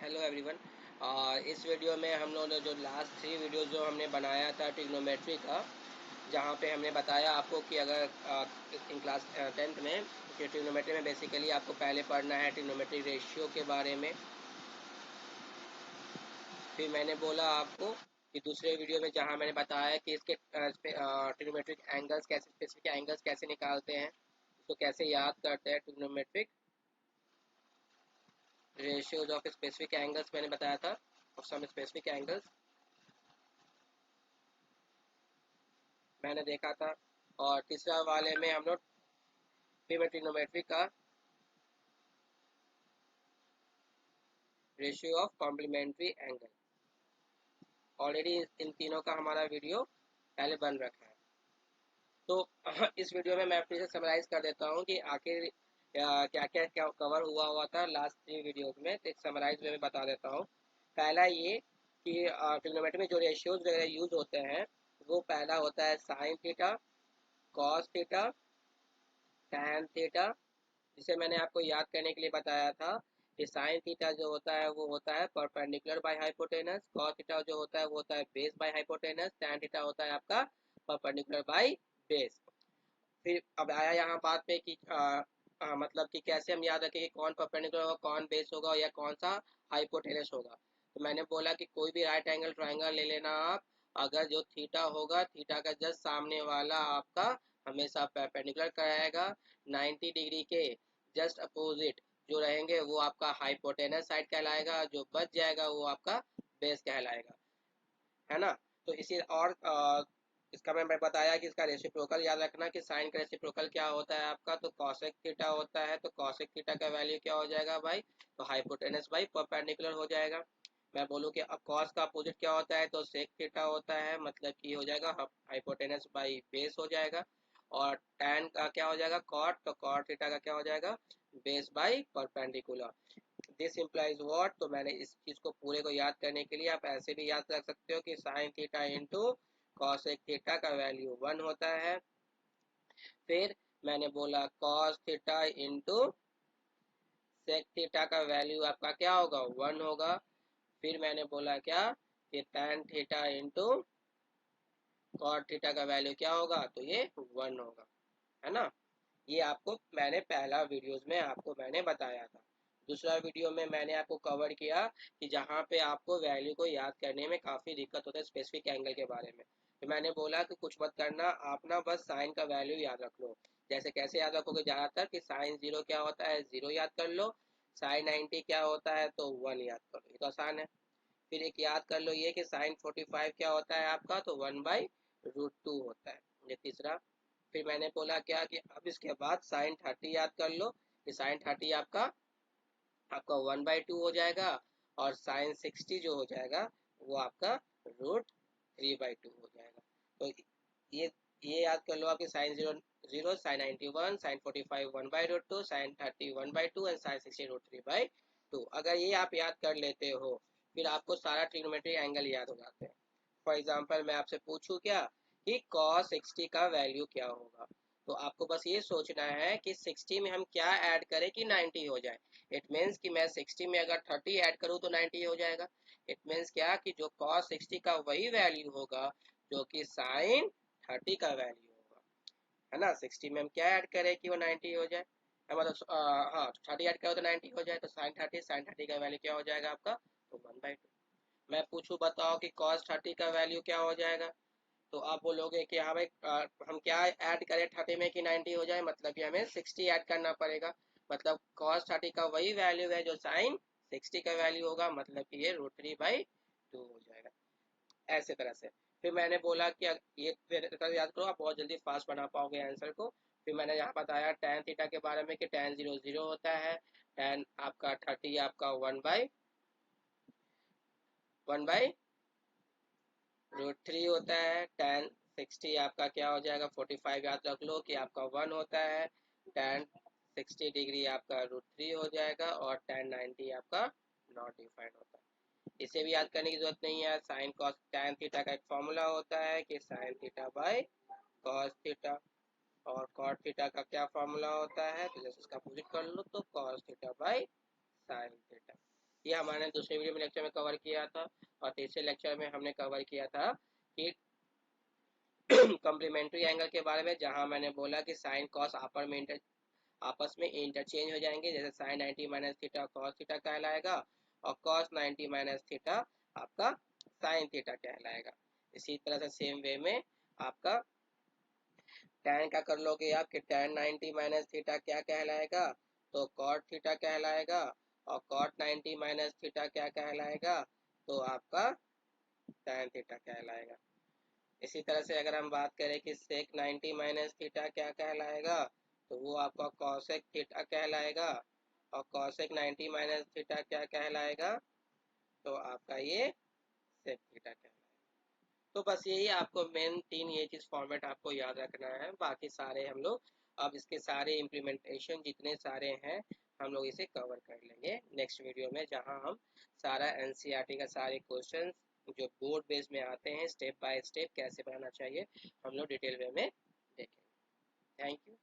Hello everyone. इस video में हम लोग ने जो लास्ट 3 वीडियोस जो हमने बनाया था ट्रिग्नोमेट्री का, जहाँ पे हमने बताया आपको कि अगर इन क्लास 10th में कि ट्रिग्नोमेट्री में बेसिकली आपको पहले पढ़ना है ट्रिग्नोमेट्रिक रेशियो के बारे में। फिर मैंने बोला आपको कि दूसरे वीडियो में जहाँ मैंने बताया कि इसके ट्रिग्नोमेट्रिक एंगल्स कैसे, स्पेसिफिक एंगल्स कैसे निकालते हैं, उसको कैसे याद करते हैं। Trigonometric ratios of specific angles मैंने बताया था, और सम स्पेसिफिक एंगल्स मैंने देखा था। और तीसरा वाले में हम लोग ट्रिग्नोमेट्री का ratio of complementary angle, already इन तीनों का हमारा वीडियो पहले बन रखा है। तो इस वीडियो में मैं फिर से समराइज कर देता हूँ कि आखिर क्या क्या कवर हुआ था लास्ट 3 वीडियोज में। तो एक समराइज में बता देता हूँ। पहला ये कि ट्रिग्नोमेट्री में जो रेशियोज वगैरह यूज होते हैं, वो पहला होता है sine theta, cos theta, tan theta, जिसे मैंने आपको याद करने के लिए बताया था कि साइन थीटा जो होता है वो होता है perpendicular by hypotenuse, cos theta जो होता है वो होता है base by hypotenuse, tan theta होता है आपका परपेंडिकुलर बाय बेस। फिर अब आया यहाँ बात पे कि मतलब कि कैसे हम याद रखें कि कौन परपेंडिकुलर होगा, कौन बेस होगा या कौन सा हाइपोटेनस होगा। तो मैंने बोला कि कोई भी राइट एंगल ट्राइंगल ले लेना आप, अगर जो थीटा होगा, थीटा का जस्ट सामने वाला आपका हमेशा परपेंडिकुलर कराएगा। 90 डिग्री के जस्ट अपोजिट जो रहेंगे वो आपका हाइपोटेनस साइड कहलाएगा, जो बच जाएगा वो आपका बेस कहलाएगा, है ना। तो इसी और इसका मैं बताया कि इसका रेसिप्रोकल याद रखना कि साइन का रेसिप्रोकल क्या होता है आपका, तो कॉसेक थीटा होता है। तो कॉसेक थीटा का वैल्यू क्या हो जाएगा भाई, तो हाइपोटेनस बाई परपेंडिकुलर हो जाएगा। मैं बोलूँ कि अब कॉस का अपोजिट क्या होता है, तो सेक थीटा होता है, मतलब कि हो जाएगा हाइपोटेनस बाई बेस हो जाएगा। और टैन का क्या हो जाएगा, कॉट, तो कॉट थीटा का क्या हो जाएगा, base by perpendicular. This implies what, तो मैंने इस चीज को पूरे को याद करने के लिए आप ऐसे भी याद रख सकते हो कि sine theta into cosec theta का वैल्यू 1 होता है। फिर मैंने बोला cos theta into sec theta का वैल्यू आपका क्या होगा, 1 होगा। फिर मैंने बोला क्या कि tan theta into cot theta का वैल्यू क्या होगा, तो ये 1 होगा, है ना। ये आपको मैंने पहला वीडियोस में आपको मैंने बताया था। दूसरा वीडियो में मैंने आपको कवर किया कि जहाँ पे आपको वैल्यू को याद करने में काफ़ी दिक्कत होता है स्पेसिफिक एंगल के बारे में। तो मैंने बोला कि कुछ मत करना, आप ना बस साइन का वैल्यू याद रख लो। जैसे कैसे याद रखोगे, ज़्यादातर कि साइन 0 क्या होता है, 0 याद कर लो। साइन 90 क्या होता है, तो 1 याद कर लो, ये तो आसान है। फिर एक याद कर लो ये कि साइन 45 क्या होता है आपका, तो 1/√2 होता है, ये तीसरा। फिर मैंने बोला क्या कि अब इसके बाद साइन 30 याद कर लो कि साइन 30 आपका आपका 1/2 हो जाएगा। और साइन 60 जो हो जाएगा वो आपका √3/2 हो जाएगा। तो ये ये याद कर लो आपकी sine 0 sine 91, sine 45 1/√2, sine 30 1/2 and sine 60 √3/2। अगर ये आप याद कर लेते हो, फिर आपको सारा ट्रिग्नोमेट्री एंगल याद हो जाते हैं। फॉर एग्जाम्पल मैं आपसे पूछूं क्या कि cos 60 का वैल्यू क्या होगा, तो आपको बस ये सोचना है कि 60 में हम क्या ऐड करें कि 90 हो जाए। इट मीन्स कि मैं 60 में अगर 30 ऐड करूं तो 90 हो जाएगा। इट मीन्स क्या कि जो cos 60 का वही वैल्यू होगा जो कि sin 30 का वैल्यू होगा, है ना। 60 में हम क्या ऐड करें कि वो 90 हो जाए, मतलब हाँ 30 ऐड करो तो 90 हो जाए, तो sin 30 का वैल्यू क्या हो जाएगा आपका, तो 1/2। मैं पूछूं बताओ कि cos 30 का वैल्यू क्या हो जाएगा, तो आप बोलोगे कि हाँ भाई हम क्या ऐड करें 30 में कि 90 हो जाए, मतलब कि हमें 60 ऐड करना पड़ेगा। मतलब cos 30 का वही वैल्यू है जो sin 60 का वैल्यू होगा, मतलब कि ये √3/2 हो जाएगा, ऐसे तरह से। फिर मैंने बोला कि ये फिर याद करो, आप बहुत जल्दी फास्ट बना पाओगे आंसर को। फिर मैंने यहाँ बताया tan थीटा के बारे में कि tan 0 0 होता है, tan आपका 30 आपका 1/√3 होता है, tan 60 आपका क्या हो जाएगा, 45 याद रख लो कि आपका 1 होता है, tan 60 डिग्री आपका √3 हो जाएगा, और tan 90 आपका नॉट डिफाइंड होता है। इसे भी याद करने की जरूरत नहीं है। साइन कॉस टैन थीटा का एक फॉर्मूला होता है कि sine theta by cos theta, और कॉट थीटा का क्या फॉर्मूला होता है, तो जैसे इसका अपोजिट कर लो तो cos theta by sine theta. ये हमारे दूसरे वीडियो में लेक्चर में कवर किया था। और तीसरे लेक्चर में हमने कवर किया था कि कॉम्प्लीमेंट्री एंगल के बारे में, जहां मैंने बोला कि साइन कॉस आपस में इंटरचेंज हो जाएंगे, जैसे sine 90 minus theta cos theta कहलाएगा और कॉस 90 माइनस थीटा आपका साइन थीटा कहलाएगा। इसी तरह से सेम वे में आपका tan का कर लोगे आप कि tan 90 माइनस थीटा क्या कहलाएगा, तो cot थीटा कहलाएगा। और cot 90 माइनस थीटा क्या कहलाएगा, तो आपका tan थीटा कहलाएगा। इसी तरह से अगर हम बात करें कि sec 90 माइनस थीटा क्या कहलाएगा, तो वो आपका cosec थीटा कहलाएगा। और cosec 90 माइनस थीटा क्या कहलाएगा, तो आपका ये sec थीटा कहलाएगा। तो बस यही आपको मेन तीन ये चीज फॉर्मेट आपको याद रखना है। बाकी सारे हम लोग अब इसके सारे इम्प्लीमेंटेशन जितने सारे हैं हम लोग इसे कवर कर लेंगे नेक्स्ट वीडियो में, जहां हम सारा एनसीईआरटी का सारे क्वेश्चन जो बोर्ड बेस में आते हैं स्टेप बाय स्टेप कैसे बनाना चाहिए हम लोग डिटेल वे में देखेंगे। Thank you.